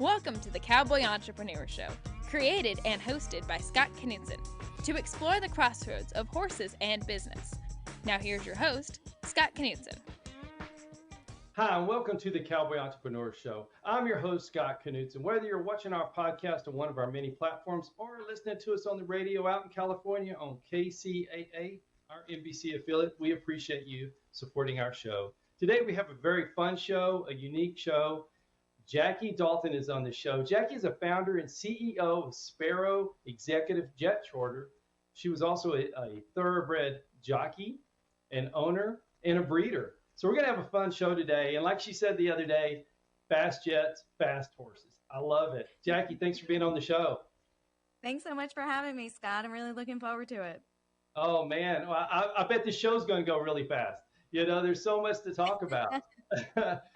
Welcome to the Cowboy Entrepreneur Show, created and hosted by Scott Knudsen, to explore the crossroads of horses and business. Now here's your host, Scott Knudsen. Hi, and welcome to the Cowboy Entrepreneur Show. I'm your host, Scott Knudsen. Whether you're watching our podcast on one of our many platforms or listening to us on the radio out in California on KCAA, our NBC affiliate, we appreciate you supporting our show. Today we have a very fun show, a unique show. Jacquie Dalton is on the show. Jacquie is a founder and CEO of SPARROW Executive Jet Charter. She was also a thoroughbred jockey, an owner, and a breeder. So we're going to have a fun show today. And like she said the other day, fast jets, fast horses. I love it. Jacquie, thanks for being on the show. Thanks so much for having me, Scott. I'm really looking forward to it. Oh, man. Well, I bet the show's going to go really fast. You know, there's so much to talk about.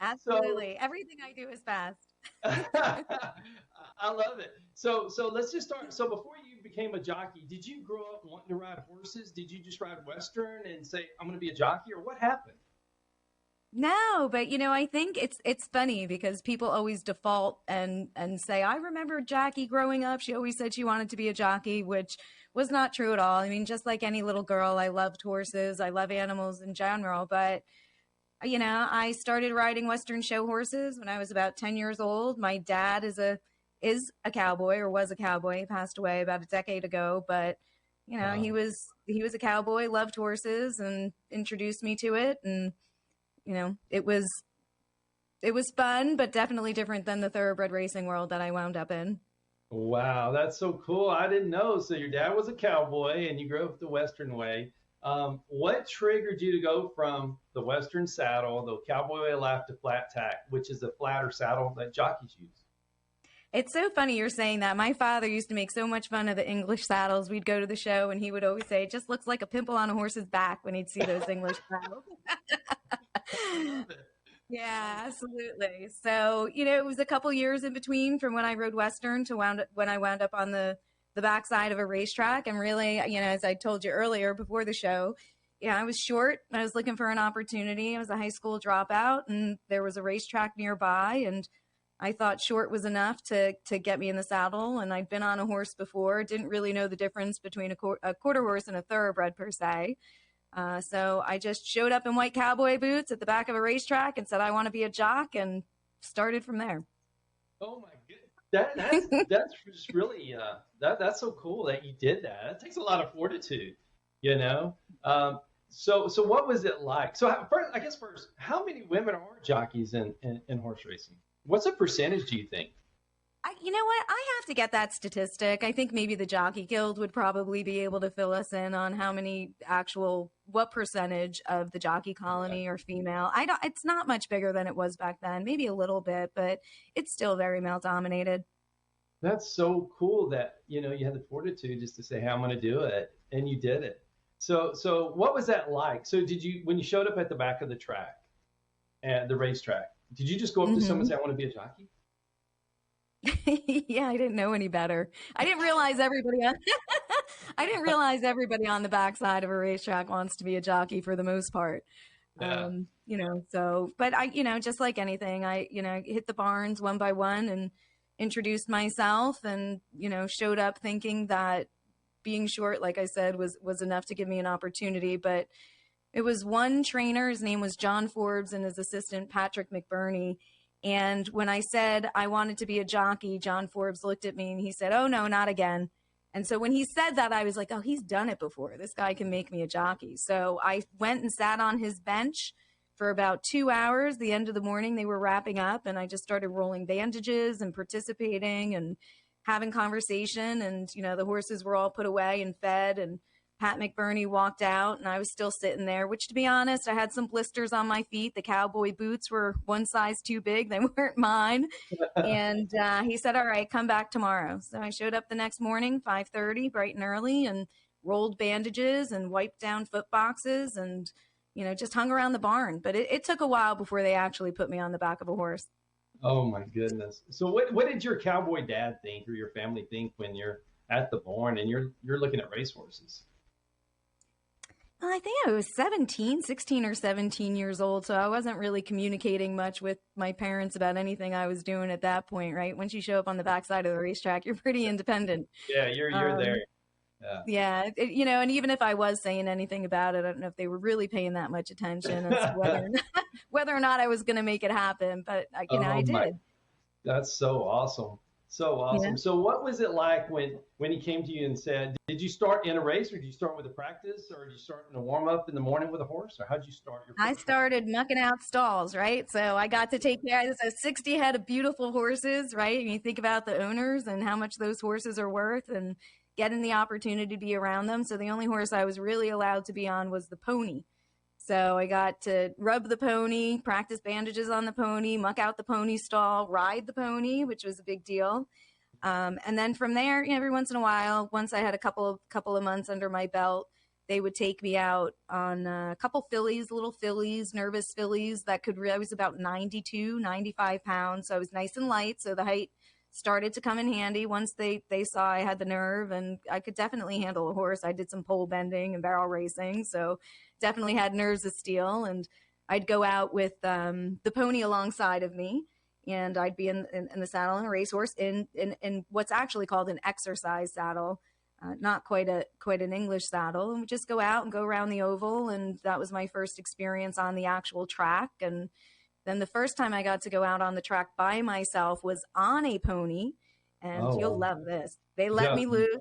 Absolutely. Everything I do is fast. I love it. So let's just start. So before you became a jockey, did you grow up wanting to ride horses? Did you just ride Western and say, I'm going to be a jockey, or what happened? No, but I think it's funny because people always default and say, I remember Jacquie growing up. She always said she wanted to be a jockey, which was not true at all. I mean, just like any little girl, I loved horses. I love animals in general. But, I started riding Western show horses when I was about 10 years old. My dad is a cowboy, or was a cowboy. He passed away about a decade ago. But, Wow. he was a cowboy, loved horses, and introduced me to it. And it was fun, but definitely different than the thoroughbred racing world that I wound up in. Wow, that's so cool. I didn't know. So your dad was a cowboy and you grew up the Western way. What triggered you to go from the Western saddle, the cowboy lap, to flat tack, which is a flatter saddle that jockeys use? It's so funny you're saying that. My father used to make so much fun of the English saddles. We'd go to the show and he would always say, it just looks like a pimple on a horse's back when he'd see those English saddles. Yeah, absolutely. So, it was a couple years in between from when I rode Western to when I wound up on the backside of a racetrack. And really, as I told you earlier before the show, I was short. I was looking for an opportunity. I was a high school dropout and there was a racetrack nearby. And I thought short was enough to get me in the saddle. And I'd been on a horse before, didn't really know the difference between a quarter horse and a thoroughbred per se. So I just showed up in white cowboy boots at the back of a racetrack and said, I want to be a jock, and started from there. Oh my goodness. That's just really, that's so cool that you did that. It takes a lot of fortitude, So what was it like? So first, how many women are jockeys in horse racing? What's the percentage, do you think? You know what? I have to get that statistic. I think maybe the Jockey Guild would probably be able to fill us in on what percentage of the jockey colony are female. It's not much bigger than it was back then, maybe a little bit, but it's still very male dominated. That's so cool that, you had the fortitude just to say, hey, I'm going to do it. And you did it. So what was that like? So when you showed up at the back of the track, at the racetrack, did you just go up to someone and say, I want to be a jockey? Yeah, I didn't know any better. I didn't realize everybody on the backside of a racetrack wants to be a jockey for the most part. Yeah. But I, just like anything, I hit the barns one by one and introduced myself and, showed up thinking that being short, like I said, was enough to give me an opportunity. But it was one trainer, his name was John Forbes, and his assistant, Patrick McBurney. And when I said I wanted to be a jockey, John Forbes looked at me and he said, oh, no, not again. And so when he said that, I was like, oh, he's done it before. This guy can make me a jockey. So I went and sat on his bench for about 2 hours. The end of the morning, they were wrapping up, and I just started rolling bandages and participating and having conversation. And, the horses were all put away and fed, and Pat McBurney walked out, and I was still sitting there, which, to be honest, I had some blisters on my feet. The cowboy boots were one size too big. They weren't mine. And he said, all right, come back tomorrow. So I showed up the next morning, 5:30, bright and early, and rolled bandages and wiped down foot boxes and, just hung around the barn. But it took a while before they actually put me on the back of a horse. Oh, my goodness. So what did your cowboy dad think, or your family think, when you're at the barn and you're looking at racehorses? I think I was 16 or 17 years old. So I wasn't really communicating much with my parents about anything I was doing at that point, right? Once you show up on the backside of the racetrack, you're pretty independent. Yeah, you're there. Yeah. Yeah, and even if I was saying anything about it, I don't know if they were really paying that much attention as to whether or not I was going to make it happen. But I did. That's so awesome. So awesome. Yeah. So what was it like when he came to you and said, did you start in a race, or did you start with a practice, or did you start in a warm up in the morning with a horse, or how'd you start your I started mucking out stalls, right? So I got to take care of 60 head of beautiful horses, right? And you think about the owners and how much those horses are worth and getting the opportunity to be around them. So the only horse I was really allowed to be on was the pony. So I got to rub the pony, practice bandages on the pony, muck out the pony stall, ride the pony, which was a big deal. And then from there, every once in a while, once I had a couple of months under my belt, they would take me out on a couple fillies, little fillies, nervous fillies that I was about 92, 95 pounds. So I was nice and light. So the height started to come in handy once they saw I had the nerve, and I could definitely handle a horse. I did some pole bending and barrel racing. So definitely had nerves of steel, and I'd go out with the pony alongside of me, and I'd be in the saddle on a racehorse in what's actually called an exercise saddle, not quite an English saddle. And we'd just go out and go around the oval, and that was my first experience on the actual track. And then the first time I got to go out on the track by myself was on a pony, and you'll love this. They let me loose.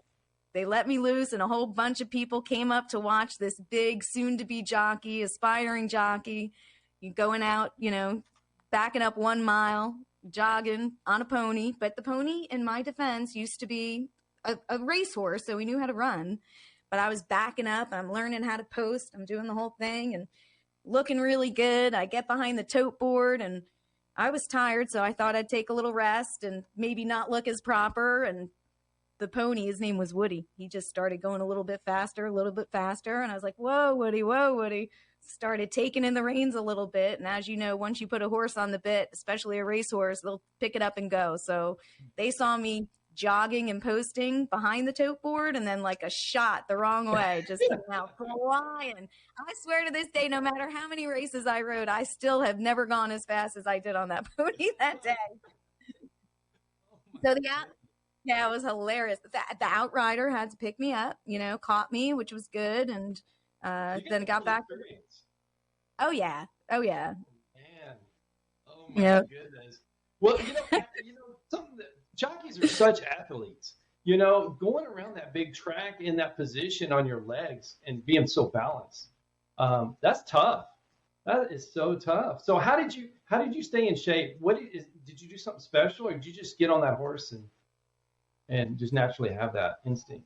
They let me loose, and a whole bunch of people came up to watch this big soon-to-be jockey, aspiring jockey, going out, backing up 1 mile, jogging on a pony. But the pony, in my defense, used to be a racehorse, so we knew how to run. But I was backing up, and I'm learning how to post. I'm doing the whole thing and looking really good. I get behind the tote board, and I was tired, so I thought I'd take a little rest and maybe not look as proper. And the pony, his name was Woody. He just started going a little bit faster. And I was like, whoa, Woody. Started taking in the reins a little bit. And as you know, once you put a horse on the bit, especially a racehorse, they'll pick it up and go. So they saw me jogging and posting behind the tote board, and then like a shot the wrong way, just came out flying. I swear to this day, no matter how many races I rode, I still have never gone as fast as I did on that pony that day. So yeah, it was hilarious. The outrider had to pick me up, caught me, which was good, and then got back. Experience. Oh yeah. Man. Oh my goodness. Well, something that jockeys are such athletes. Going around that big track in that position on your legs and being so balanced, that's tough. That is so tough. So how did you stay in shape? Did you do something special, or did you just get on that horse and just naturally have that instinct?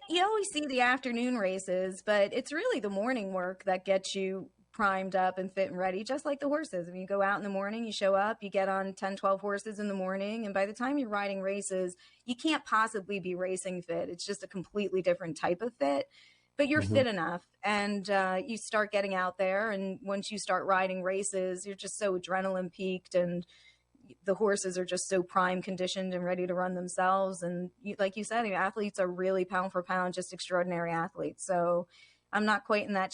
You always see the afternoon races, but it's really the morning work that gets you primed up and fit and ready, just like the horses. I mean, you go out in the morning, you show up, you get on 10, 12 horses in the morning, and by the time you're riding races, you can't possibly be racing fit. It's just a completely different type of fit, but you're fit enough, and you start getting out there, and once you start riding races, you're just so adrenaline peaked, and the horses are just so prime conditioned and ready to run themselves. And like you said, athletes are really pound for pound, just extraordinary athletes. So I'm not quite in that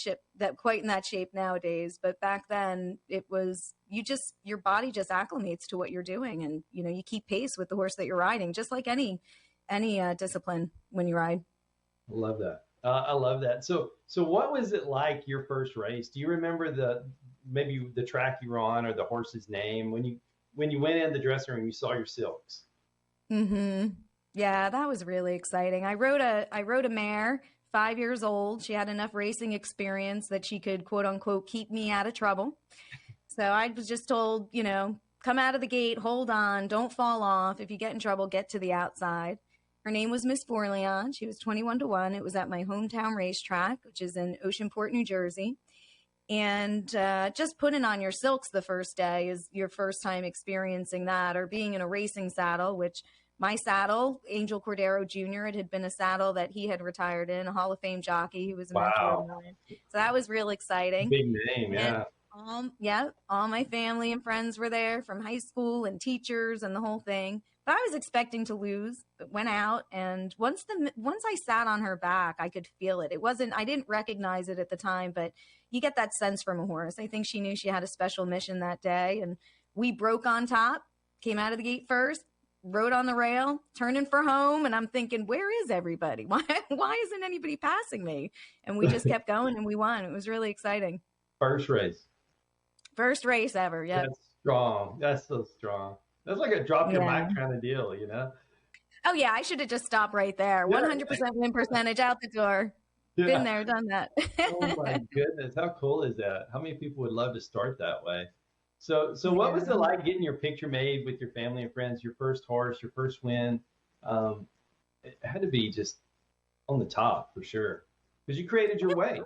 shape nowadays, but back then it was, your body just acclimates to what you're doing, and you keep pace with the horse that you're riding, just like any discipline when you ride. I love that. I love that. So what was it like your first race? Do you remember maybe the track you were on, or the horse's name when you went in the dressing room, you saw your silks? Yeah, that was really exciting. I rode a mare, 5 years old. She had enough racing experience that she could, quote unquote, keep me out of trouble. So I was just told, come out of the gate, hold on, don't fall off. If you get in trouble, get to the outside. Her name was Miss Forleon. She was 21-1. It was at my hometown racetrack, which is in Oceanport, New Jersey. And just putting on your silks the first day is your first time experiencing that, or being in a racing saddle, which my saddle, Angel Cordero Jr., it had been a saddle that he had retired in, a Hall of Fame jockey who was a mentor of mine. So that was real exciting. Big name, yeah. And, all my family and friends were there from high school, and teachers and the whole thing. But I was expecting to lose, but went out. And once I sat on her back, I could feel it. I didn't recognize it at the time, but you get that sense from a horse. I think she knew she had a special mission that day. And we broke on top, came out of the gate first, rode on the rail, turning for home. And I'm thinking, where is everybody? Why isn't anybody passing me? And we just kept going and we won. It was really exciting. First race. First race ever. Yeah. That's strong. That's so strong. That's like a drop your mic kind of deal, you know? Oh, yeah. I should have just stopped right there. 100% win percentage out the door. Yeah. Been there, done that. Oh, my goodness. How cool is that? How many people would love to start that way? So what was it like getting your picture made with your family and friends, your first horse, your first win? It had to be just on the top for sure because you created your way.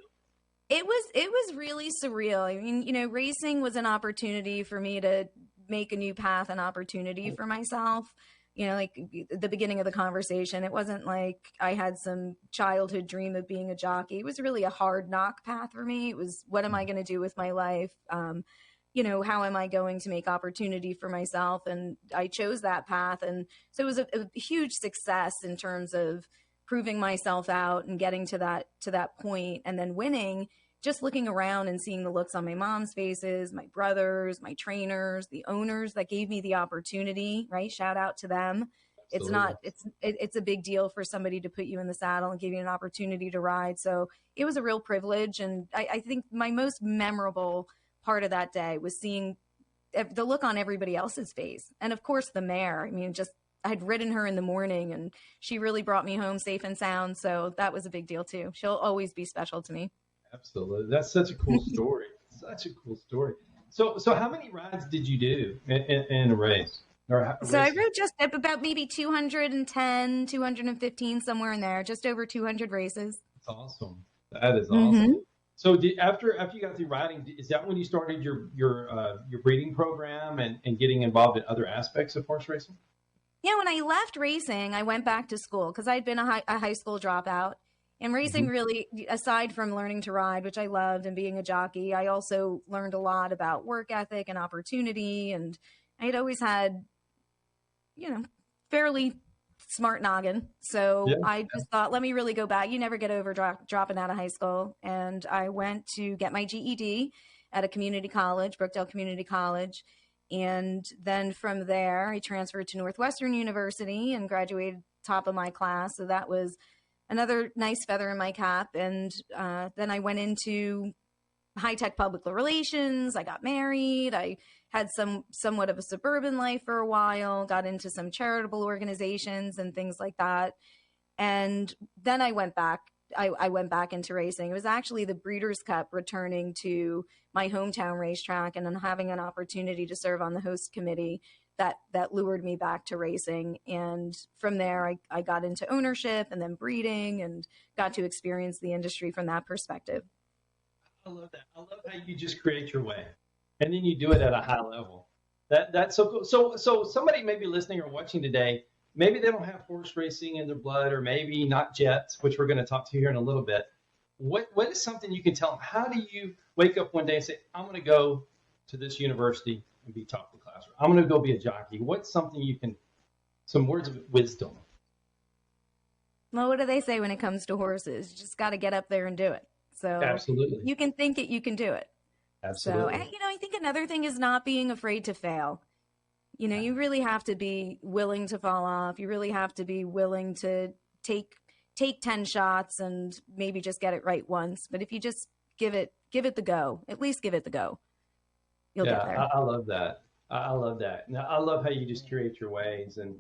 It was really surreal. I mean, you know, racing was an opportunity for me to make a new path, an opportunity for myself. You know, like the beginning of the conversation, it wasn't like I had some childhood dream of being a jockey. It was really a hard knock path for me. It was, what am I going to do with my life? You know, how am I going to make opportunity for myself? And I chose that path. And so it was a huge success in terms of proving myself out and getting to that point and then winning. Just looking around and seeing the looks on my mom's faces, my brothers, my trainers, the owners that gave me the opportunity, right? Shout out to them. Absolutely. It's a big deal for somebody to put you in the saddle and give you an opportunity to ride. So it was a real privilege. And I think my most memorable part of that day was seeing the look on everybody else's face. And of course the mare, I mean, I'd ridden her in the morning and she really brought me home safe and sound. So that was a big deal too. She'll always be special to me. Absolutely. That's such a cool story. Such a cool story. So how many rides did you do in a race? So I rode just about maybe 210, 215, somewhere in there, just over 200 races. That's awesome. That is awesome. So after you got through riding, is that when you started your breeding program and getting involved in other aspects of horse racing? Yeah, when I left racing, I went back to school because I'd been a high school dropout. And racing really, aside from learning to ride, which I loved, and being a jockey, I also learned a lot about work ethic and opportunity. And I had always had, you know, fairly smart noggin. So I just thought, let me really go back. You never get over dropping out of high school. And I went to get my GED at a community college, Brookdale Community College. And then from there, I transferred to Northwestern University and graduated top of my class. So that was another nice feather in my cap. And then I went into high-tech public relations. I got married. I had somewhat of a suburban life for a while, got into some charitable organizations and things like that. And then I went back. I went back into racing. It was actually the Breeders' Cup returning to my hometown racetrack and then having an opportunity to serve on the host committee that lured me back to racing. And from there, I got into ownership and then breeding and got to experience the industry from that perspective. I love that. I love how you just create your way and then you do it at a high level. That's so cool. So somebody may be listening or watching today, maybe they don't have horse racing in their blood, or maybe not jets, which we're going to talk to here in a little bit. What is something you can tell them? How do you wake up one day and say, I'm going to go to this university and be top of the class? I'm going to go be a jockey. What's something some words of wisdom? Well, what do they say when it comes to horses? You just got to get up there and do it. So absolutely, you can think it, you can do it. Absolutely. So, I think another thing is not being afraid to fail. You know, you really have to be willing to fall off. You really have to be willing to take 10 shots and maybe just get it right once. But if you just give it the go, at least give it the go, you'll get there. I love that. I love that. Now, I love how you just curate your ways. And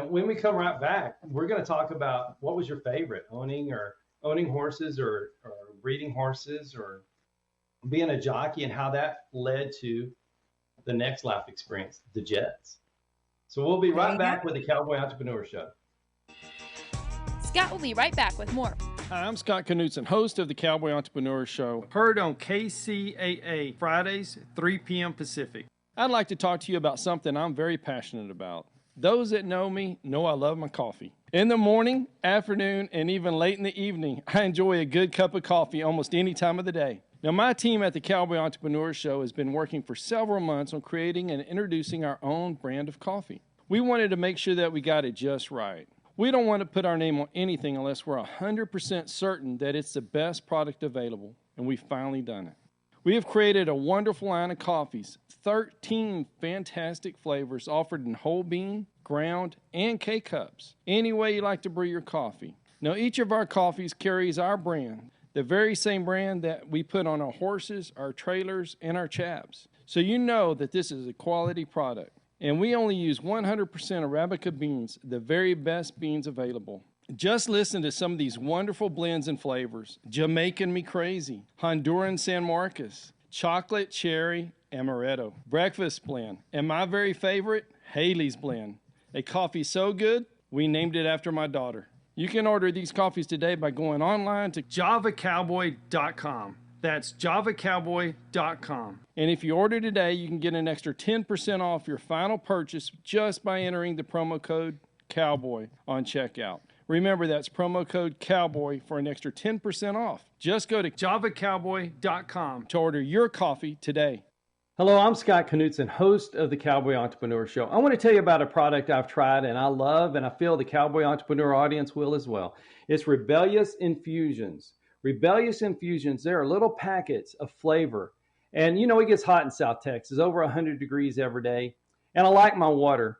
when we come right back, we're going to talk about what was your favorite, owning horses or breeding horses or being a jockey, and how that led to the next life experience, the Jets. So we'll be right back with the Cowboy Entrepreneur Show. Scott will be right back with more. Hi, I'm Scott Knudsen, host of the Cowboy Entrepreneur Show, heard on KCAA Fridays, 3 p.m. Pacific. I'd like to talk to you about something I'm very passionate about. Those that know me know I love my coffee. In the morning, afternoon, and even late in the evening, I enjoy a good cup of coffee almost any time of the day. Now, my team at the Cowboy Entrepreneur Show has been working for several months on creating and introducing our own brand of coffee. We wanted to make sure that we got it just right. We don't want to put our name on anything unless we're 100% certain that it's the best product available, and we've finally done it. We have created a wonderful line of coffees, 13 fantastic flavors offered in whole bean, ground, and K-Cups, any way you like to brew your coffee. Now, each of our coffees carries our brand, the very same brand that we put on our horses, our trailers, and our chaps. So you know that this is a quality product. And we only use 100% Arabica beans, the very best beans available. Just listen to some of these wonderful blends and flavors. Jamaican Me Crazy, Honduran San Marcos, Chocolate Cherry Amaretto, Breakfast Blend, and my very favorite, Haley's Blend. A coffee so good, we named it after my daughter. You can order these coffees today by going online to javacowboy.com. That's javacowboy.com. And if you order today, you can get an extra 10% off your final purchase just by entering the promo code COWBOY on checkout. Remember, that's promo code COWBOY for an extra 10% off. Just go to javacowboy.com to order your coffee today. Hello, I'm Scott Knudsen, host of the Cowboy Entrepreneur Show. I want to tell you about a product I've tried and I love, and I feel the Cowboy Entrepreneur audience will as well. It's Rebellious Infusions. Rebellious Infusions, they're little packets of flavor. And you know, it gets hot in South Texas, over 100 degrees every day. And I like my water,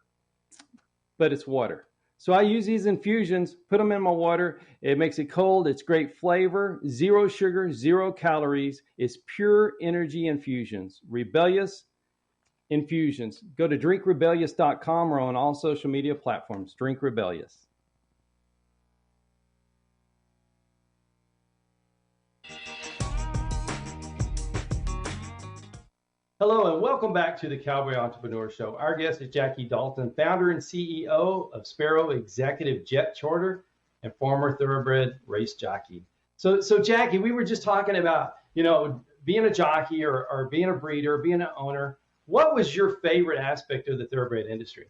but it's water. So I use these infusions, put them in my water. It makes it cold. It's great flavor, 0 sugar, 0 calories. It's pure energy infusions. Rebellious Infusions. Go to drinkrebellious.com or on all social media platforms. Drink Rebellious. Hello and welcome back to the Cowboy Entrepreneur Show. Our guest is Jacquie Dalton, founder and CEO of SPARROW Executive Jet Charter and former thoroughbred race jockey. So Jacquie, we were just talking about, you know, being a jockey or being a breeder, being an owner. What was your favorite aspect of the thoroughbred industry?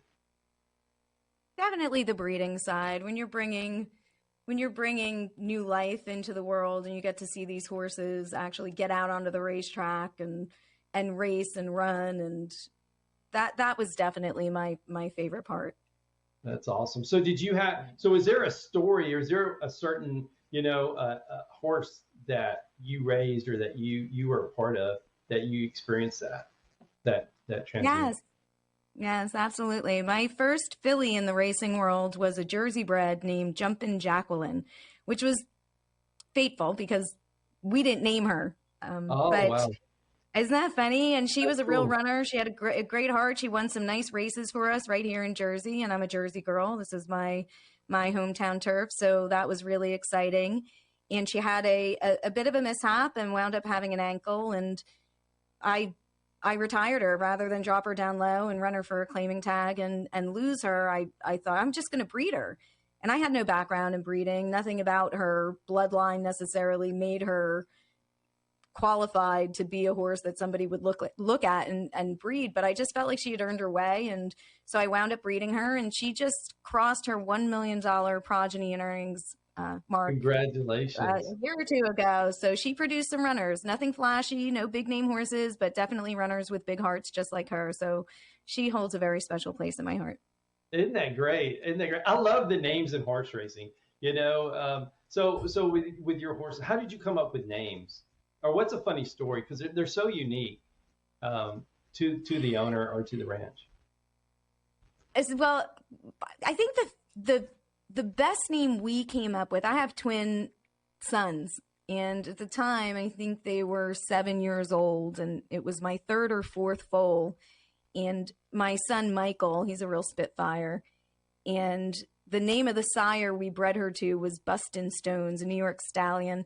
Definitely the breeding side. When you're bringing new life into the world and you get to see these horses actually get out onto the racetrack and race and run, and that was definitely my favorite part. That's awesome. So is there a story, or is there a certain, a horse that you raised or that you were a part of that you experienced that transition? Yes, absolutely. My first filly in the racing world was a Jersey bred named Jumpin' Jacqueline, which was fateful because we didn't name her. Wow. Isn't that funny? And she was a real cool. runner. She had a great heart. She won some nice races for us right here in Jersey, and I'm a Jersey girl. This is my hometown turf, so that was really exciting. And she had a bit of a mishap and wound up having an ankle, and I retired her rather than drop her down low and run her for a claiming tag and lose her. I thought, I'm just going to breed her. And I had no background in breeding. Nothing about her bloodline necessarily made her qualified to be a horse that somebody would look at and breed, but I just felt like she had earned her way, and so I wound up breeding her, and she just crossed her $1 million progeny and earnings mark. Congratulations. A year or two ago. So she produced some runners, nothing flashy, no big name horses, but definitely runners with big hearts just like her. So she holds a very special place in my heart. Isn't that great? I love the names in horse racing. So with your horses, how did you come up with names? Or what's a funny story? Because they're so unique to the owner or to the ranch. Well, I think the best name we came up with, I have twin sons, and at the time I think they were 7 years old, and it was my third or fourth foal. And my son Michael, he's a real spitfire, and the name of the sire we bred her to was Bustin' Stones, a New York stallion.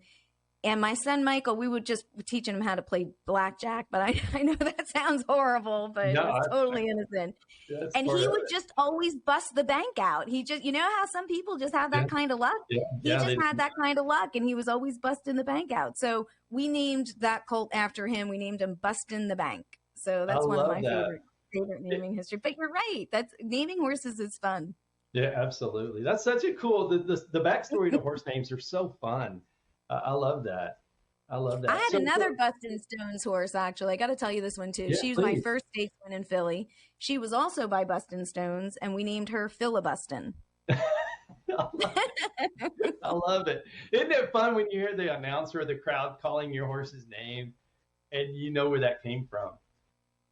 And my son, Michael, we would just teaching him how to play blackjack, but I know that sounds horrible, but it was totally innocent. And he would just always bust the bank out. He just, how some people just have that kind of luck? He just had that kind of luck, and he was always busting the bank out. So we named that colt after him. We named him Bustin' the Bank. So that's one of my favorite naming history. But you're right. Naming horses is fun. Yeah, absolutely. That's such a cool, the backstory to horse names are so fun. I love that. I love I that. had another Bust and Stones horse, actually. I got to tell you this one too. Yeah, She was my please. first stakes win in Philly. She was also by Bust and Stones, and we named her Filibustin. I love it. Isn't it fun when you hear the announcer or the crowd calling your horse's name and you know where that came from?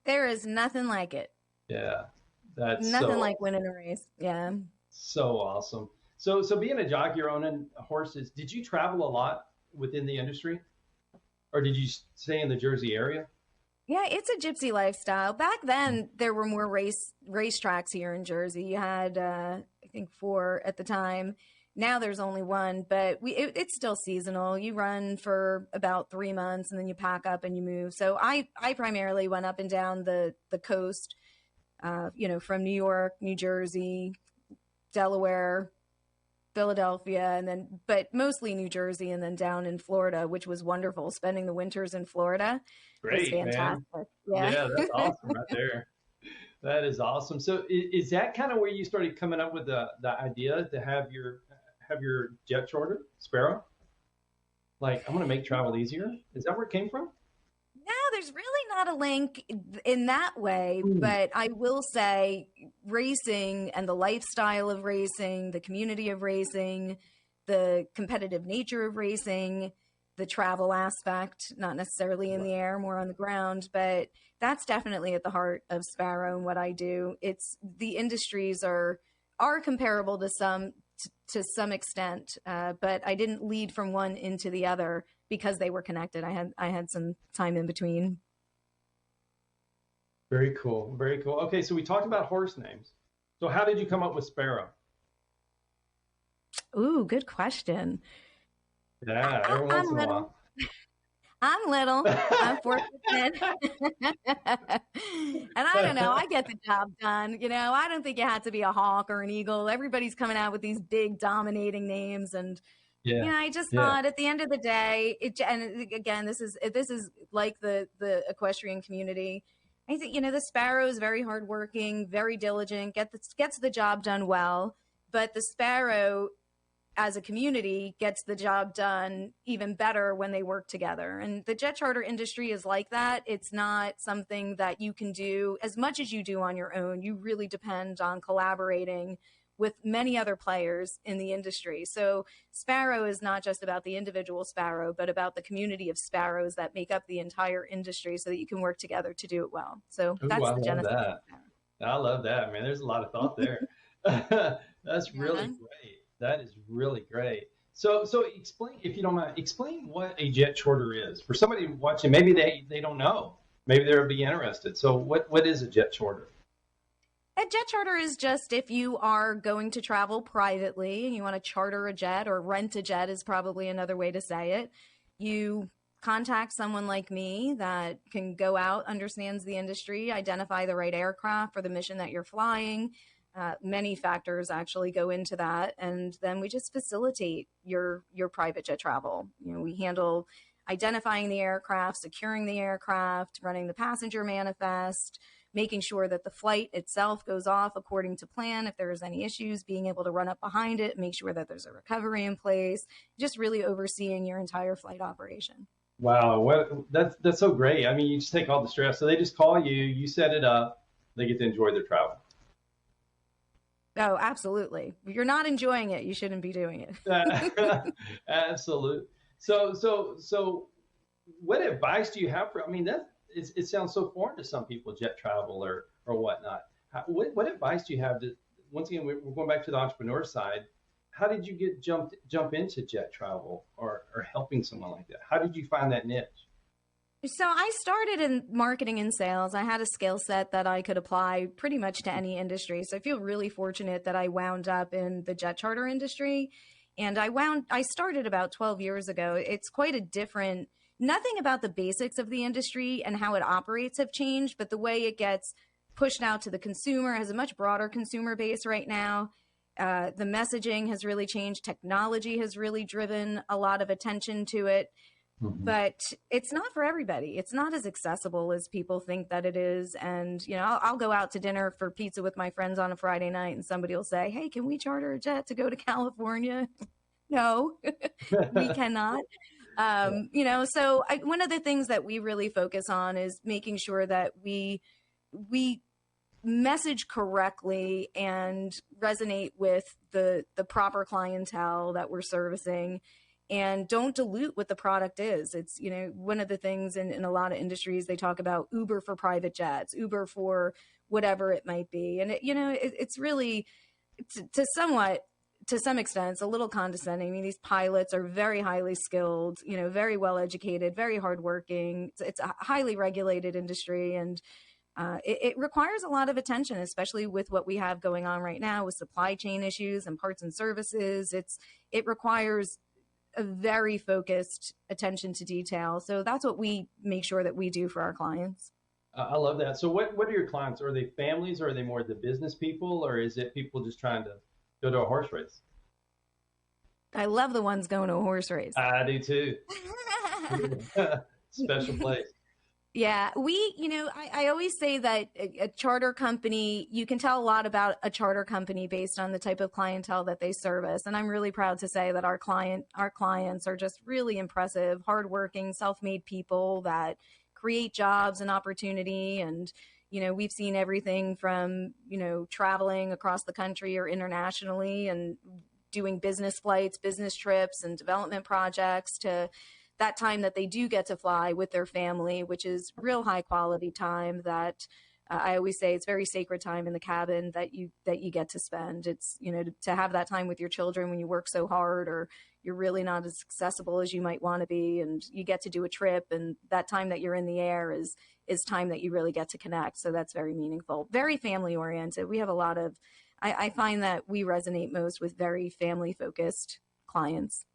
There is nothing like it. Yeah, that's Nothing like winning a race. Yeah. so awesome. So being a jockey or owning horses, did you travel a lot within the industry, or did you stay in the Jersey area? Yeah, it's a gypsy lifestyle. Back then, there were more racetracks here in Jersey. You had, I think, 4 at the time. Now there's only 1, but it's still seasonal. You run for about 3 months, and then you pack up and you move. So I primarily went up and down the coast, from New York, New Jersey, Delaware, Philadelphia, but mostly New Jersey, and then down in Florida, which was wonderful. Spending the winters in Florida was fantastic. Man. Yeah, That's awesome right there. That is awesome. So is that kind of where you started coming up with the idea to have your jet charter, Sparrow? Like, I'm going to make travel easier. Is that where it came from? No, there's really not a link in that way, but I will say racing and the lifestyle of racing, the community of racing, the competitive nature of racing, the travel aspect, not necessarily in the air, more on the ground, but that's definitely at the heart of Sparrow and what I do. It's the industries are comparable to some extent, but I didn't lead from one into the other because they were connected. I had some time in between. Very cool. Very cool. Okay, so we talked about horse names. So how did you come up with Sparrow? Ooh, good question. Yeah, every once in a while. I'm little. I'm 4'10". And I don't know. I get the job done. I don't think you have to be a hawk or an eagle. Everybody's coming out with these big dominating names. And, I just thought at the end of the day, and again, this is like the equestrian community. I think, the Sparrow is very hardworking, very diligent, gets the job done well. But the Sparrow as a community gets the job done even better when they work together. And the jet charter industry is like that. It's not something that you can do as much as you do on your own. You really depend on collaborating with many other players in the industry. So Sparrow is not just about the individual Sparrow, but about the community of Sparrows that make up the entire industry so that you can work together to do it well. So that's the genesis of Sparrow. I love that, man. There's a lot of thought there. That's really great. That is really great. So explain, if you don't mind, explain what a jet charter is. For somebody watching, maybe they don't know. Maybe they'll be interested. So what is a jet charter? A jet charter is just if you are going to travel privately and you want to charter a jet, or rent a jet is probably another way to say it. You contact someone like me that can go out, understands the industry, identify the right aircraft for the mission that you're flying. Many factors actually go into that. And then we just facilitate your private jet travel. We handle identifying the aircraft, securing the aircraft, running the passenger manifest, making sure that the flight itself goes off according to plan. If there's any issues, being able to run up behind it, make sure that there's a recovery in place, just really overseeing your entire flight operation. Wow, that's so great. I mean, you just take all the stress. So they just call you, you set it up, they get to enjoy their travel. Oh, absolutely. If you're not enjoying it, you shouldn't be doing it. Absolutely. So what advice do you have for, I mean, it sounds so foreign to some people, jet travel or whatnot. What advice do you have to, once again, we're going back to the entrepreneur side. How did you jump into jet travel or helping someone like that? How did you find that niche? So I started in marketing and sales. I had a skill set that I could apply pretty much to any industry. So I feel really fortunate that I wound up in the jet charter industry. And I started about 12 years ago. It's quite a different, nothing about the basics of the industry and how it operates have changed, but the way it gets pushed out to the consumer has a much broader consumer base right now. The messaging has really changed. Technology has really driven a lot of attention to it. But it's not for everybody. It's not as accessible as people think that it is. And, I'll go out to dinner for pizza with my friends on a Friday night and somebody will say, hey, can we charter a jet to go to California? No, we cannot. So one of the things that we really focus on is making sure that we message correctly and resonate with the proper clientele that we're servicing, and don't dilute what the product is. It's, one of the things in a lot of industries, they talk about Uber for private jets, Uber for whatever it might be. And it's really to some extent, it's a little condescending. I mean, these pilots are very highly skilled, very well educated, very hardworking. It's a highly regulated industry, and it requires a lot of attention, especially with what we have going on right now with supply chain issues and parts and services. It requires a very focused attention to detail. So that's what we make sure that we do for our clients. I love that. So what are your clients? Are they families, or are they more the business people, or is it people just trying to go to a horse race? I love the ones going to a horse race. I do too. Special place. Yeah, I always say that a charter company, you can tell a lot about a charter company based on the type of clientele that they service. And I'm really proud to say that our clients are just really impressive, hardworking, self-made people that create jobs and opportunity. And, we've seen everything from, traveling across the country or internationally and doing business flights, business trips, and development projects, to that time that they do get to fly with their family, which is real high quality time that I always say it's very sacred time in the cabin that you get to spend. It's, to have that time with your children when you work so hard, or you're really not as accessible as you might want to be, and you get to do a trip, and that time that you're in the air is time that you really get to connect. So that's very meaningful, very family oriented. We have a lot of, I find that we resonate most with very family focused clients.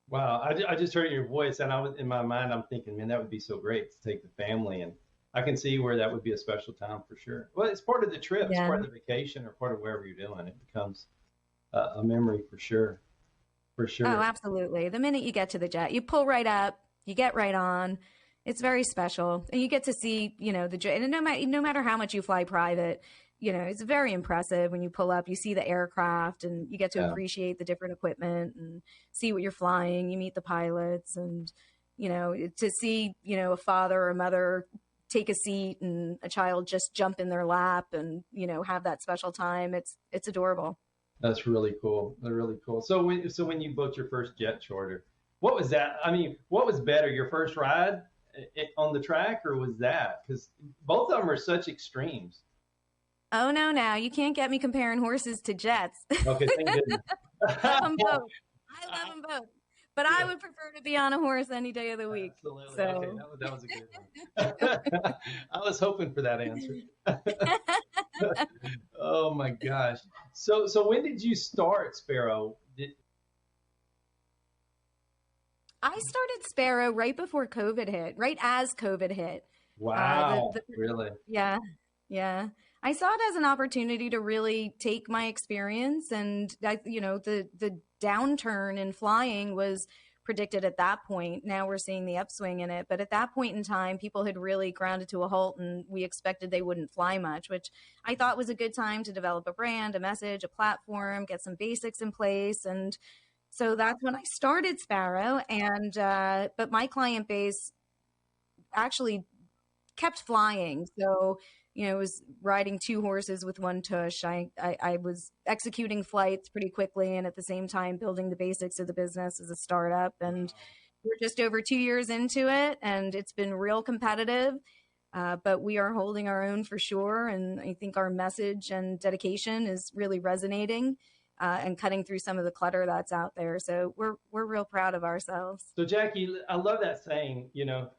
Wow. I just heard your voice, and in my mind, I'm thinking, man, that would be so great to take the family, and I can see where that would be a special time for sure. Well, it's part of the trip, It's part of the vacation, or part of wherever you're doing. It becomes a memory for sure. For sure. Oh, absolutely. The minute you get to the jet, you pull right up, you get right on. It's very special. And you get to see, the jet. And no matter how much you fly private, it's very impressive when you pull up, you see the aircraft, and you get to appreciate the different equipment and see what you're flying. You meet the pilots, and, to see, a father or a mother take a seat and a child just jump in their lap and, have that special time. It's adorable. That's really cool. They're really cool. So when you booked your first jet charter, what was that? I mean, what was better, your first ride on the track, or was that? Because both of them are such extremes. Oh, no, now you can't get me comparing horses to jets. Okay, thank goodness. I love them both. But I would prefer to be on a horse any day of the week. Absolutely. So. Okay, that was a good one. I was hoping for that answer. Oh my gosh. So when did you start SPARROW? I started SPARROW right before COVID hit, right as COVID hit. Wow. Really? Yeah. Yeah. I saw it as an opportunity to really take my experience, and the downturn in flying was predicted at that point. Now we're seeing the upswing in it, but at that point in time, people had really grounded to a halt, and we expected they wouldn't fly much, which I thought was a good time to develop a brand, a message, a platform, get some basics in place. And so that's when I started SPARROW, and but my client base actually kept flying. So it was riding two horses with one tush. I was executing flights pretty quickly, and at the same time building the basics of the business as a startup. And we're just over 2 years into it, and it's been real competitive, but we are holding our own for sure. And I think our message and dedication is really resonating and cutting through some of the clutter that's out there. So we're real proud of ourselves. So Jackie, I love that saying,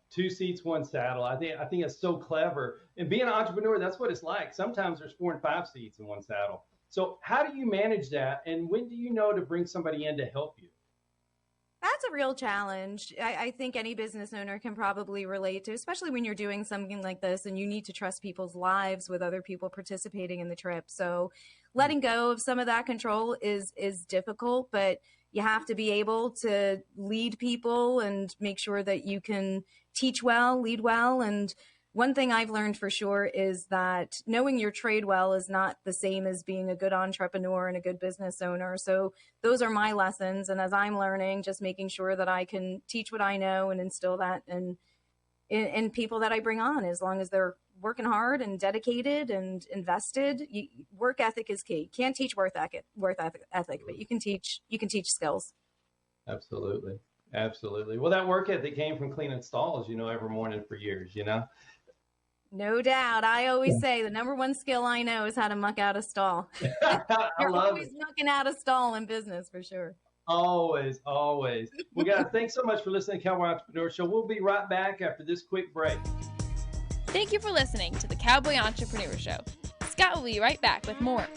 2 seats, 1 saddle. I think it's so clever. And being an entrepreneur, that's what it's like. Sometimes there's 4 and 5 seats in 1 saddle. So how do you manage that? And when do you know to bring somebody in to help you? That's a real challenge. I think any business owner can probably relate to, especially when you're doing something like this and you need to trust people's lives with other people participating in the trip. So letting go of some of that control is difficult, but you have to be able to lead people and make sure that you can teach well, lead well, and one thing I've learned for sure is that knowing your trade well is not the same as being a good entrepreneur and a good business owner. So those are my lessons. And as I'm learning, just making sure that I can teach what I know and instill that in people that I bring on, as long as they're working hard and dedicated and invested. Work ethic is key. Can't teach work ethic, but you can teach skills. Absolutely. Absolutely. Well, that work ethic came from cleaning stalls, every morning for years, No doubt. I always say the number one skill I know is how to muck out a stall. You're always mucking out a stall in business, for sure. Always, always. Well, guys, thanks so much for listening to Cowboy Entrepreneur Show. We'll be right back after this quick break. Thank you for listening to the Cowboy Entrepreneur Show. Scott will be right back with more.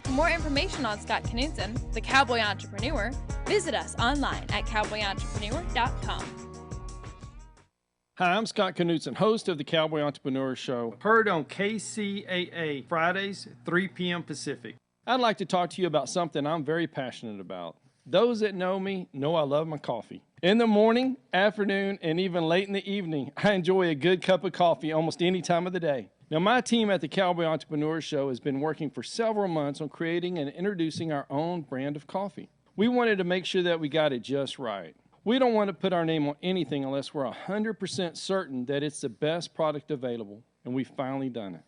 For more information on Scott Knudsen, the Cowboy Entrepreneur, visit us online at cowboyentrepreneur.com. Hi, I'm Scott Knudsen, host of the Cowboy Entrepreneur Show, heard on KCAA Fridays, 3 p.m. Pacific. I'd like to talk to you about something I'm very passionate about. Those that know me know I love my coffee. In the morning, afternoon, and even late in the evening, I enjoy a good cup of coffee almost any time of the day. Now, my team at the Cowboy Entrepreneur Show has been working for several months on creating and introducing our own brand of coffee. We wanted to make sure that we got it just right. We don't want to put our name on anything unless we're 100% certain that it's the best product available, and we've finally done it.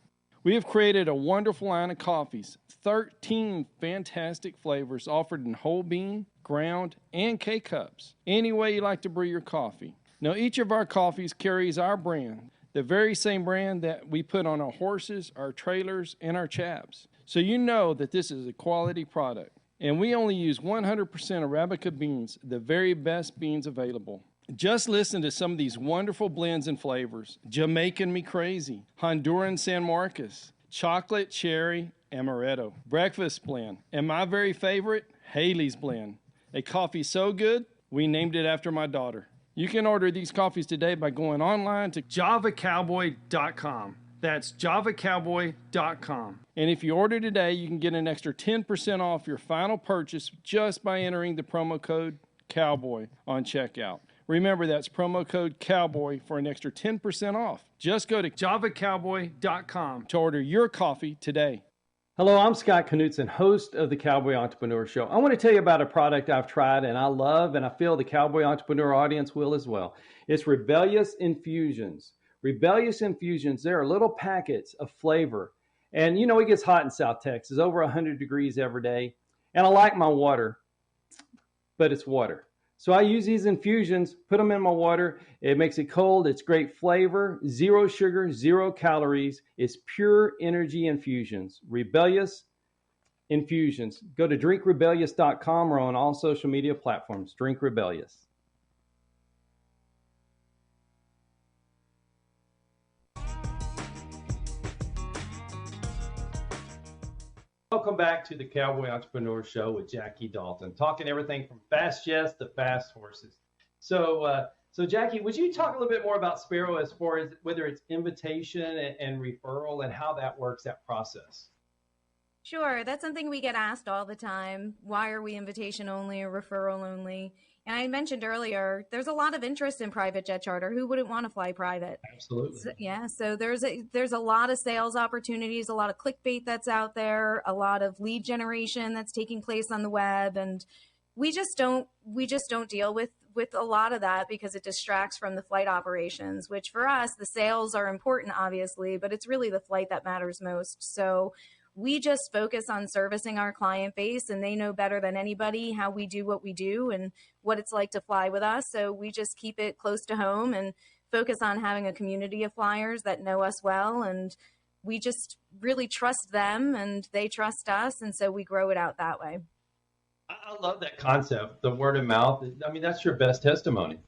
We have created a wonderful line of coffees, 13 fantastic flavors offered in whole bean, ground, and K-cups. Any way you like to brew your coffee. Now, each of our coffees carries our brand, the very same brand that we put on our horses, our trailers, and our chaps. So you know that this is a quality product. And we only use 100% Arabica beans, the very best beans available. Just listen to some of these wonderful blends and flavors. Jamaican Me Crazy, Honduran San Marcos, Chocolate Cherry Amaretto, Breakfast Blend, and my very favorite, Haley's Blend. A coffee so good, we named it after my daughter. You can order these coffees today by going online to javacowboy.com. That's javacowboy.com. And if you order today, you can get an extra 10% off your final purchase just by entering the promo code COWBOY on checkout. Remember, that's promo code COWBOY for an extra 10% off. Just go to javacowboy.com to order your coffee today. Hello, I'm Scott Knudsen, host of the Cowboy Entrepreneur Show. I want to tell you about a product I've tried and I love, and I feel the Cowboy Entrepreneur audience will as well. It's Rebellious Infusions. Rebellious Infusions, they're little packets of flavor. And it gets hot in South Texas, over 100 degrees every day. And I like my water, but it's water. So I use these infusions, put them in my water. It makes it cold. It's great flavor, 0 sugar, 0 calories. It's pure energy infusions. Rebellious Infusions. Go to drinkrebellious.com or on all social media platforms. Drink Rebellious. Welcome back to the Cowboy Entrepreneur Show with Jacquie Dalton, talking everything from fast jets to fast horses. So Jacquie, would you talk a little bit more about SPARROW as far as whether it's invitation and referral and how that works, that process? Sure. That's something we get asked all the time. Why are we invitation only or referral only? And I mentioned earlier, there's a lot of interest in private jet charter. Who wouldn't want to fly private? Absolutely. So there's a lot of sales opportunities, a lot of clickbait that's out there, a lot of lead generation that's taking place on the web, and we just don't deal with a lot of that because it distracts from the flight operations, which for us, the sales are important, obviously, but it's really the flight that matters most. So we just focus on servicing our client base, and they know better than anybody how we do what we do and what it's like to fly with us. So we just keep it close to home and focus on having a community of flyers that know us well. And we just really trust them and they trust us. And so we grow it out that way. I love that concept, the word of mouth. I mean, that's your best testimony.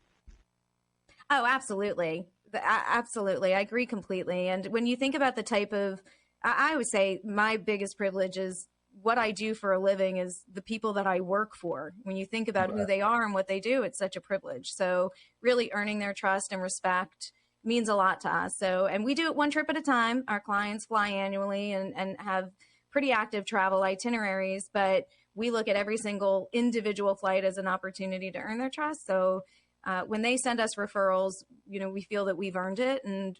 Oh, absolutely. Absolutely. I agree completely. And when you think about the type of, I would say my biggest privilege is what I do for a living is the people that I work for. When you think about who they are and what they do, it's such a privilege. So really earning their trust and respect means a lot to us. So, and we do it one trip at a time. Our clients fly annually and have pretty active travel itineraries, but we look at every single individual flight as an opportunity to earn their trust. So when they send us referrals, we feel that we've earned it, and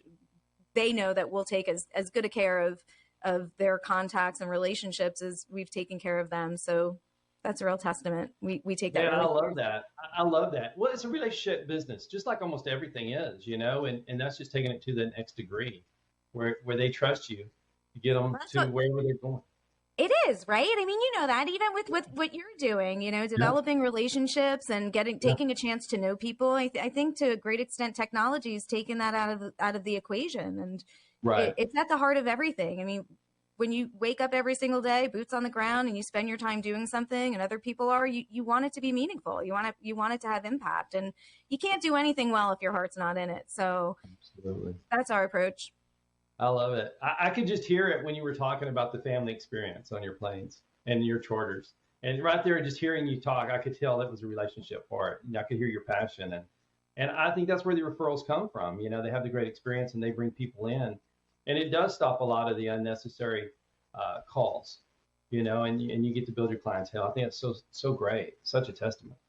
they know that we'll take as good a care of their contacts and relationships as we've taken care of them. So that's a real testament. We take that. Yeah, really I love that. I love that. Well, it's a relationship business, just like almost everything is, and that's just taking it to the next degree where they trust you to get them to wherever they're going. It is, right? I mean, you know that even with what you're doing, developing relationships and taking a chance to know people. I think to a great extent, technology has taken that out of the equation, and it's at the heart of everything. I mean, when you wake up every single day, boots on the ground, and you spend your time doing something, and other people are, you want it to be meaningful. You want it to have impact, and you can't do anything well if your heart's not in it. So, absolutely, that's our approach. I love it. I could just hear it when you were talking about the family experience on your planes and your charters. And right there, just hearing you talk, I could tell that was a relationship part. I could hear your passion. And I think that's where the referrals come from. They have the great experience and they bring people in. And it does stop a lot of the unnecessary calls, and you get to build your clientele. I think it's so great. Such a testament.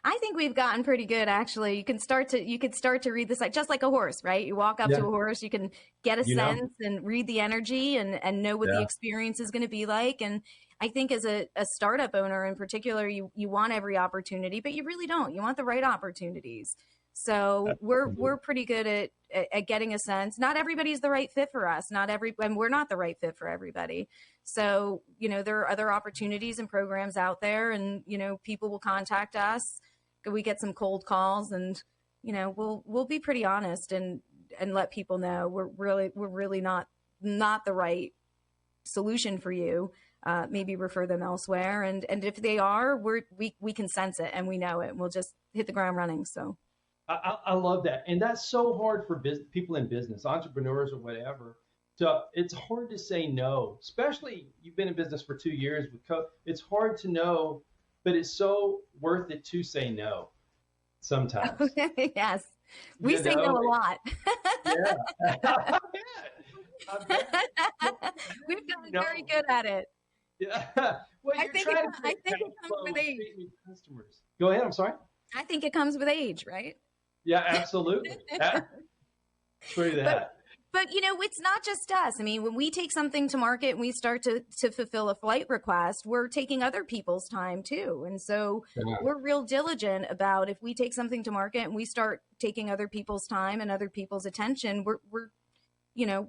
I think we've gotten pretty good, actually. You could start to read the site just like a horse, right? You walk up to a horse, you can get a sense and read the energy and know what the experience is going to be like. And I think as a startup owner in particular, you want every opportunity, but you really don't. You want the right opportunities. So we're pretty good at getting a sense. Not everybody's the right fit for us. And we're not the right fit for everybody. So, there are other opportunities and programs out there, and, people will contact us. We get some cold calls, and, we'll be pretty honest and let people know we're really not the right solution for you. Maybe refer them elsewhere. And if they are, we can sense it and we know it. We'll just hit the ground running. So. I love that. And that's so hard for people in business, entrepreneurs or whatever. So it's hard to say no, especially you've been in business for 2 years. It's hard to know, but it's so worth it to say no sometimes. Yes. We say no a lot. Yeah. We've gotten very good at it. Yeah. Well, I think it comes with age. Customers. Go ahead. I'm sorry. I think it comes with age, right? Yeah, absolutely. True that. But it's not just us. I mean, when we take something to market and we start to fulfill a flight request, we're taking other people's time too. And so we're real diligent about if we take something to market and we start taking other people's time and other people's attention, we're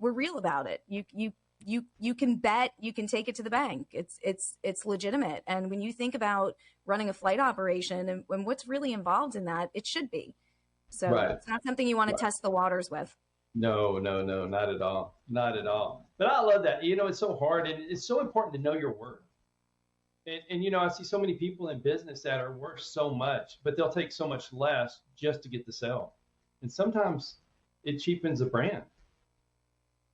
real about it. You can bet, you can take it to the bank. It's legitimate. And when you think about running a flight operation and what's really involved in that, it should be. So it's not something you want to test the waters with. No, not at all. Not at all. But I love that. It's so hard, and it's so important to know your worth. And I see so many people in business that are worth so much, but they'll take so much less just to get the sale. And sometimes it cheapens the brand.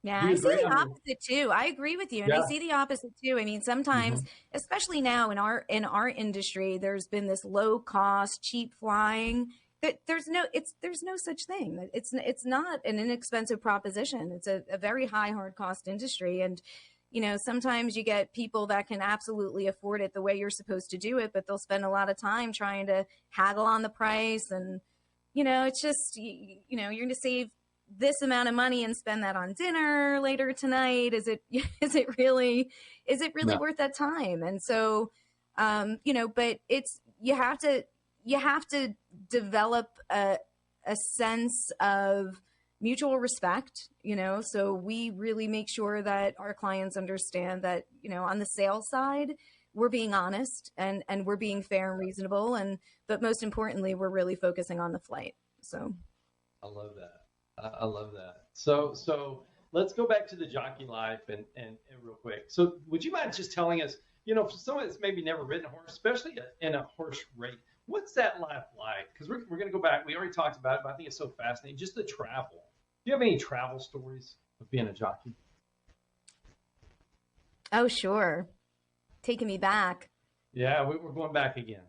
Yeah, I see the opposite too. I agree with you. And I see the opposite too. I mean, sometimes, especially now in our industry, there's been this low cost, cheap flying. There's no such thing. It's not an inexpensive proposition. It's a very high hard cost industry. And, sometimes you get people that can absolutely afford it the way you're supposed to do it, but they'll spend a lot of time trying to haggle on the price. And, it's just, you're going to save this amount of money and spend that on dinner later tonight. Is it really worth that time? And so, but you have to develop a sense of mutual respect, so we really make sure that our clients understand that, on the sales side, we're being honest and we're being fair and reasonable. But most importantly, we're really focusing on the flight. So I love that. I love that. So let's go back to the jockey life and real quick. So would you mind just telling us, for someone that's maybe never ridden a horse, especially in a horse race, what's that life like? Because we're going to go back. We already talked about it, but I think it's so fascinating. Just the travel. Do you have any travel stories of being a jockey? Oh, sure. Taking me back. Yeah, we're going back again.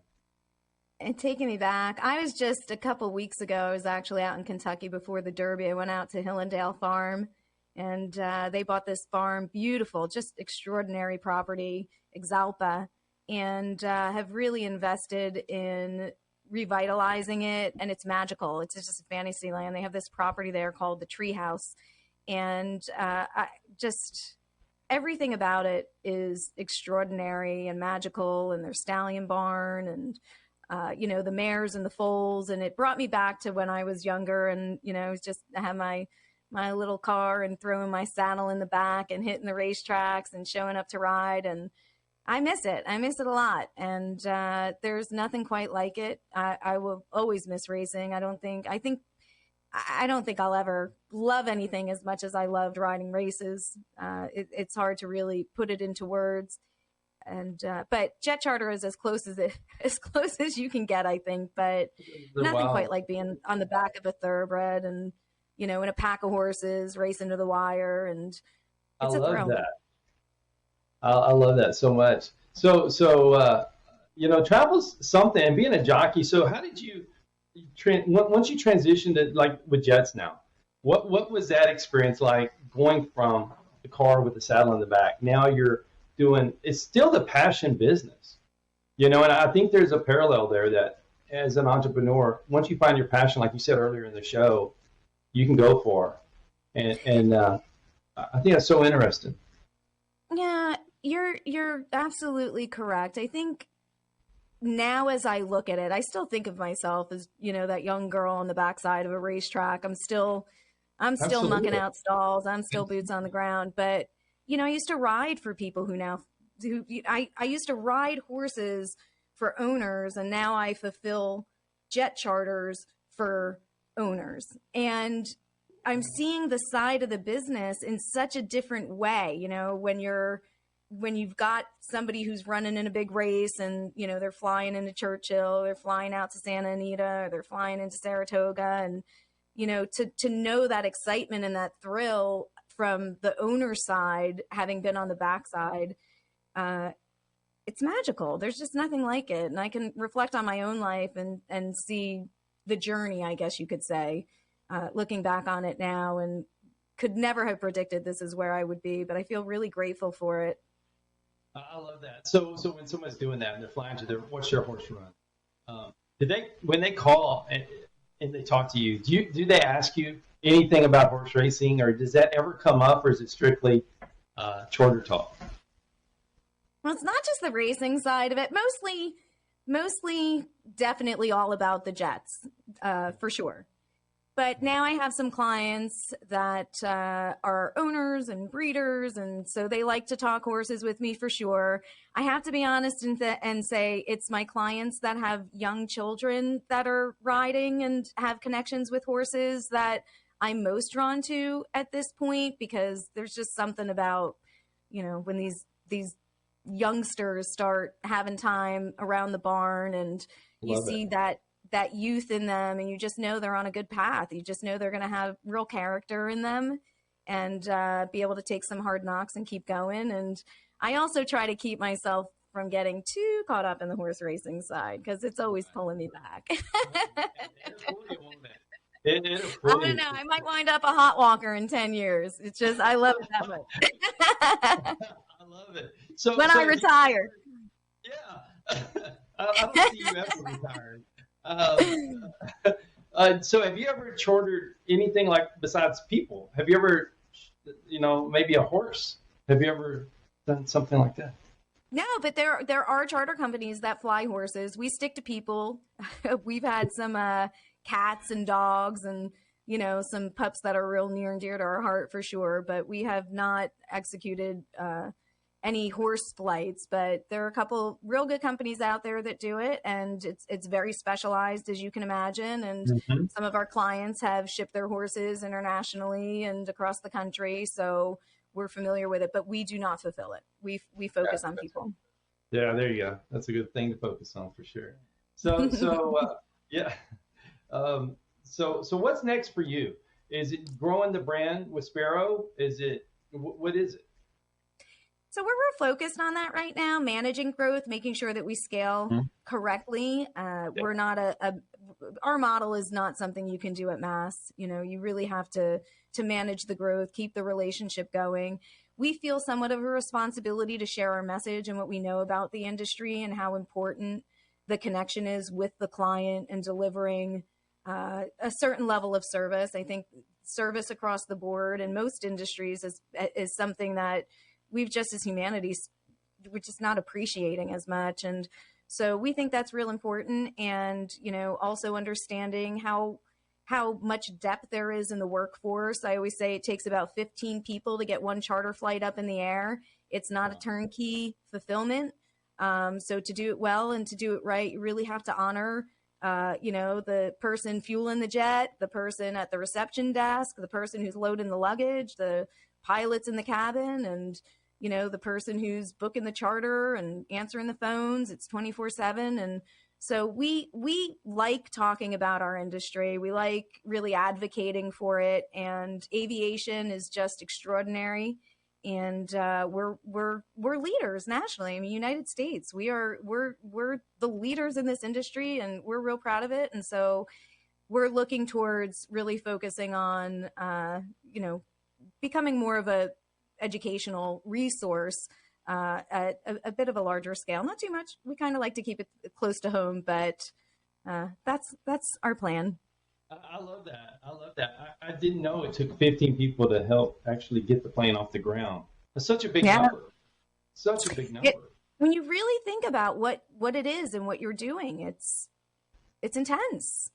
And taking me back. I was just a couple weeks ago, I was actually out in Kentucky before the Derby. I went out to Hillendale Farm, and they bought this farm, beautiful, just extraordinary property, Exalpa, and have really invested in revitalizing it. And it's magical. It's just a fantasy land. They have this property there called the Treehouse. And everything about it is extraordinary and magical, and their stallion barn and, the mares and the foals. And it brought me back to when I was younger and, just have my little car and throwing my saddle in the back and hitting the racetracks and showing up to ride. And I miss it. I miss it a lot. And there's nothing quite like it. I will always miss racing. I don't think I'll ever love anything as much as I loved riding races. It's hard to really put it into words. And but jet charter is as close as you can get, I think. But nothing quite like being on the back of a thoroughbred and in a pack of horses racing to the wire. And it's I a love thrill. that. I love that so much. So travel's something, and being a jockey. So how did you once you transitioned to, like, with jets now? What was that experience like, going from the car with the saddle in the back? Now you're doing, it's still the passion business, and I think there's a parallel there that as an entrepreneur, once you find your passion, like you said earlier in the show, you can go for it. And I think that's so interesting. Yeah, you're absolutely correct. I think now as I look at it, I still think of myself as, that young girl on the backside of a racetrack. I'm still Absolutely. mucking out stalls. I'm still boots on the ground. But, I used to ride for people I used to ride horses for owners, and now I fulfill jet charters for owners. And I'm seeing the side of the business in such a different way, when you've got somebody who's running in a big race and, they're flying into Churchill, they're flying out to Santa Anita, or they're flying into Saratoga. And, to know that excitement and that thrill from the owner side, having been on the backside, it's magical. There's just nothing like it. And I can reflect on my own life and see the journey, I guess you could say, looking back on it now, and could never have predicted this is where I would be, but I feel really grateful for it. I love that. So when someone's doing that and they're flying to what's their horse run? When they call and they talk to you, do they ask you anything about horse racing, or does that ever come up, or is it strictly charter talk? Well, it's not just the racing side of it. Mostly definitely all about the jets, for sure. But now I have some clients that are owners and breeders, and so they like to talk horses with me for sure. I have to be honest and say it's my clients that have young children that are riding and have connections with horses that I'm most drawn to at this point, because there's just something about, when these youngsters start having time around the barn, and you see that youth in them, and you just know they're on a good path. You just know they're going to have real character in them, and be able to take some hard knocks and keep going. And I also try to keep myself from getting too caught up in the horse racing side, because it's always pulling me back. I don't know. I might wind up a hot walker in 10 years. It's just, I love it that much. I love it. So I retire. Yeah. I don't see you ever retiring. So have you ever chartered anything like besides people? Have you ever, maybe a horse? Have you ever done something like that? No, but there are charter companies that fly horses. We stick to people. We've had some cats and dogs and, some pups that are real near and dear to our heart for sure. But we have not executed any horse flights, but there are a couple real good companies out there that do it, and it's very specialized, as you can imagine. And some of our clients have shipped their horses internationally and across the country, so we're familiar with it, but we do not fulfill it. We focus on people. Yeah, there you go. That's a good thing to focus on for sure. So yeah. So what's next for you? Is it growing the brand with SPARROW? What is it? So we're focused on that right now, managing growth, making sure that we scale correctly. We're not our model is not something you can do at mass. You really have to manage the growth, keep the relationship going. We feel somewhat of a responsibility to share our message and what we know about the industry and how important the connection is with the client and delivering a certain level of service. I think service across the board in most industries is something that we've just as humanities, we're just not appreciating as much. And so we think that's real important. And, you know, also understanding how much depth there is in the workforce. I always say it takes about 15 people to get one charter flight up in the air. It's not a turnkey fulfillment. So to do it well and to do it right, you really have to honor, you know, the person fueling the jet, the person at the reception desk, the person who's loading the luggage, the pilots in the cabin, and, you know, the person who's booking the charter and answering the phones. It's 24/7. And so we like talking about our industry. We like really advocating for it, and aviation is just extraordinary. And we're leaders nationally. I mean, United States, we're the leaders in this industry, and we're real proud of it. And so we're looking towards really focusing on, you know, becoming more of a educational resource at a bit of a larger scale. Not too much. We kind of like to keep it close to home, but that's our plan. I love that. I love that. I didn't know it took 15 people to help actually get the plane off the ground. That's such a big number. Such a big number. When you really think about what it is and what you're doing, it's intense.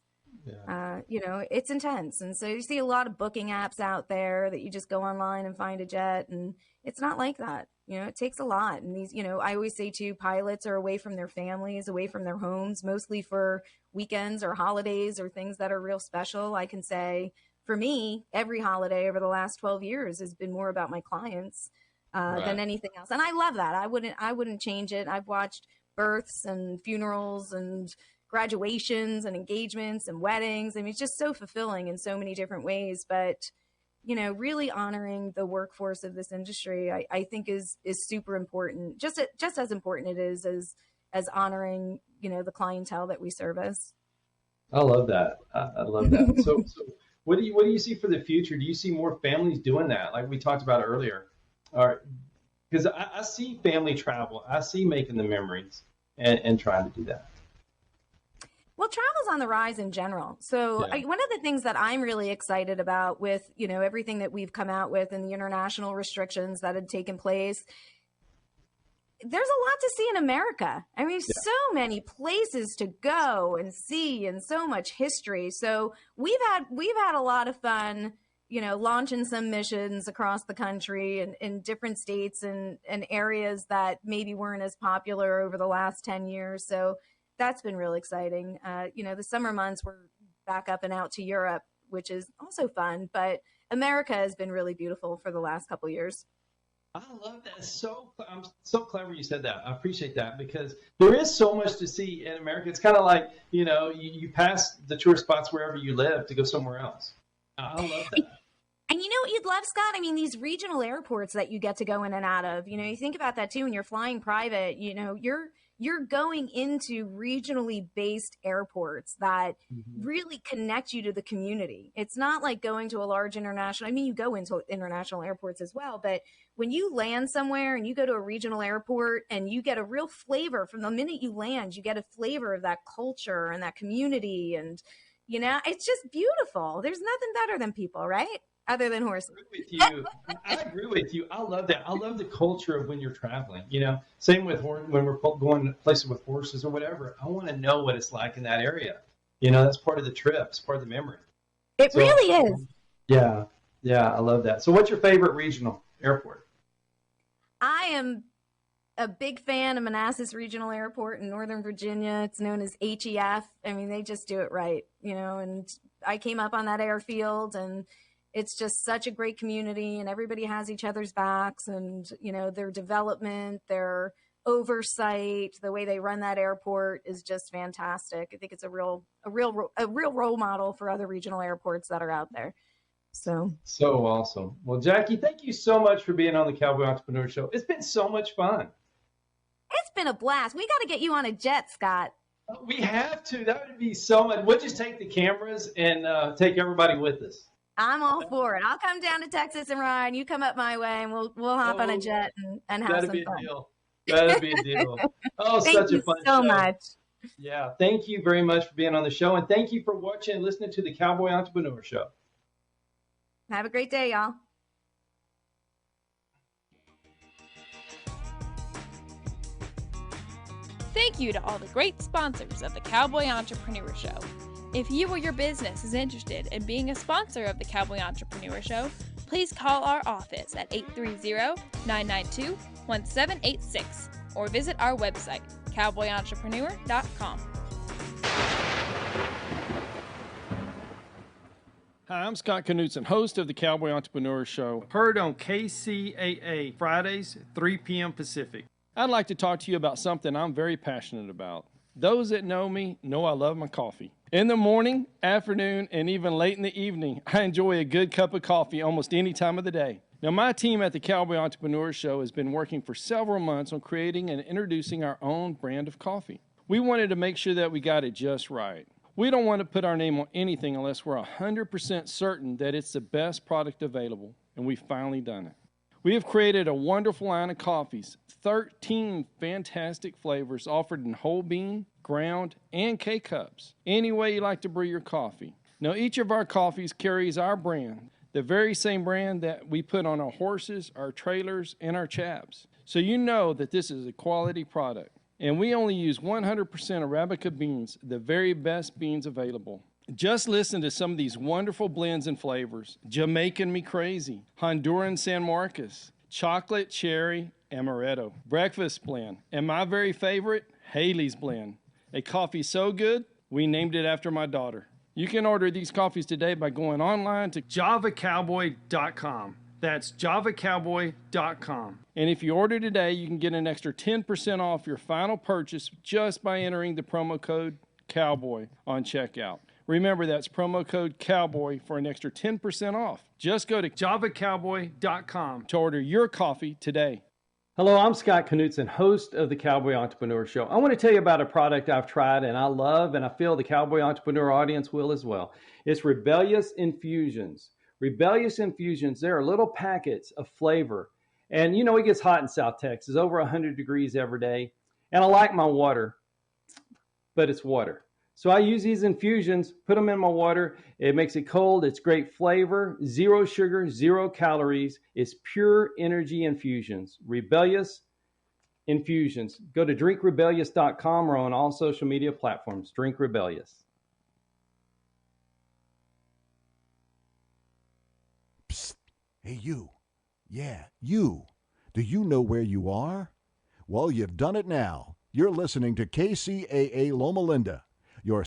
Yeah. You know, it's intense. And so you see a lot of booking apps out there that you just go online and find a jet, and it's not like that. You know, it takes a lot. And these, you know, I always say too, pilots are away from their families, away from their homes, mostly for weekends or holidays or things that are real special. I can say for me, every holiday over the last 12 years has been more about my clients than anything else. And I love that. I wouldn't change it. I've watched births and funerals and graduations and engagements and weddings. I mean, it's just so fulfilling in so many different ways. But, you know, really honoring the workforce of this industry, I think is super important. Just as important it is as honoring, you know, the clientele that we service. I love that. I love that. So what do you see for the future? Do you see more families doing that, like we talked about earlier? Because I see family travel. I see making the memories and trying to do that. Well, travel's on the rise in general. So one of the things that I'm really excited about with, you know, everything that we've come out with and the international restrictions that had taken place, there's a lot to see in America. I mean, so many places to go and see and so much history. So we've had a lot of fun, you know, launching some missions across the country and in different states and areas that maybe weren't as popular over the last 10 years. So that's been real exciting. You know, the summer months we're back up and out to Europe, which is also fun, but America has been really beautiful for the last couple of years. I love that. I'm so clever you said that. I appreciate that, because there is so much to see in America. It's kind of like, you know, you pass the tourist spots wherever you live to go somewhere else. I love that. And you know what you'd love, Scott? I mean, these regional airports that you get to go in and out of, you know, you think about that too when you're flying private, you know, you're going into regionally based airports that really connect you to the community. It's not like going to a large international, I mean, you go into international airports as well, but when you land somewhere and you go to a regional airport and you get a real flavor from the minute you land, you get a flavor of that culture and that community. And, you know, it's just beautiful. There's nothing better than people, right? Other than horses. I agree with you. I love that. I love the culture of when you're traveling. You know, same with when we're going to places with horses or whatever. I want to know what it's like in that area. You know, that's part of the trip. It's part of the memory. It really is. Yeah. I love that. So what's your favorite regional airport? I am a big fan of Manassas Regional Airport in Northern Virginia. It's known as HEF. I mean, they just do it right, you know, and I came up on that airfield, and it's just such a great community, and everybody has each other's backs, and, you know, their development, their oversight, the way they run that airport is just fantastic. I think it's a real role model for other regional airports that are out there. So awesome. Well, Jackie, thank you so much for being on the Cowboy Entrepreneur Show. It's been so much fun. It's been a blast. We got to get you on a jet, Scott. We have to. That would be so much. We'll just take the cameras and take everybody with us. I'm all for it. I'll come down to Texas and ride. You come up my way, and we'll hop on a jet and have some fun. That'd be a deal. Oh, such a fun show. Thank you so much. Yeah, thank you very much for being on the show, and thank you for watching and listening to the Cowboy Entrepreneur Show. Have a great day, y'all. Thank you to all the great sponsors of the Cowboy Entrepreneur Show. If you or your business is interested in being a sponsor of the Cowboy Entrepreneur Show, please call our office at 830-992-1786 or visit our website, cowboyentrepreneur.com. Hi, I'm Scott Knudsen, host of the Cowboy Entrepreneur Show, heard on KCAA Fridays, 3 p.m. Pacific. I'd like to talk to you about something I'm very passionate about. Those that know me know I love my coffee. In the morning, afternoon, and even late in the evening, I enjoy a good cup of coffee almost any time of the day. Now, my team at the Cowboy Entrepreneur Show has been working for several months on creating and introducing our own brand of coffee. We wanted to make sure that we got it just right. We don't want to put our name on anything unless we're 100% certain that it's the best product available, and we've finally done it. We have created a wonderful line of coffees, 13 fantastic flavors offered in whole bean, ground, and K-Cups, any way you like to brew your coffee. Now, each of our coffees carries our brand, the very same brand that we put on our horses, our trailers, and our chaps. So you know that this is a quality product. And we only use 100% Arabica beans, the very best beans available. Just listen to some of these wonderful blends and flavors. Jamaican Me Crazy, Honduran San Marcos, Chocolate Cherry Amaretto, Breakfast Blend, and my very favorite, Haley's Blend. A coffee so good, we named it after my daughter. You can order these coffees today by going online to javacowboy.com. That's javacowboy.com. And if you order today, you can get an extra 10% off your final purchase just by entering the promo code COWBOY on checkout. Remember, that's promo code COWBOY for an extra 10% off. Just go to javacowboy.com to order your coffee today. Hello, I'm Scott Knudsen, host of the Cowboy Entrepreneur Show. I want to tell you about a product I've tried and I love, and I feel the Cowboy Entrepreneur audience will as well. It's Rebellious Infusions. Rebellious Infusions, there are little packets of flavor. And you know, it gets hot in South Texas, over 100 degrees every day. And I like my water, but it's water. So I use these infusions, put them in my water. It makes it cold. It's great flavor, 0 sugar, 0 calories. It's pure energy infusions. Rebellious Infusions. Go to drinkrebellious.com or on all social media platforms. Drink Rebellious. Psst. Hey, you. Yeah, you. Do you know where you are? Well, you've done it now. You're listening to KCAA Loma Linda,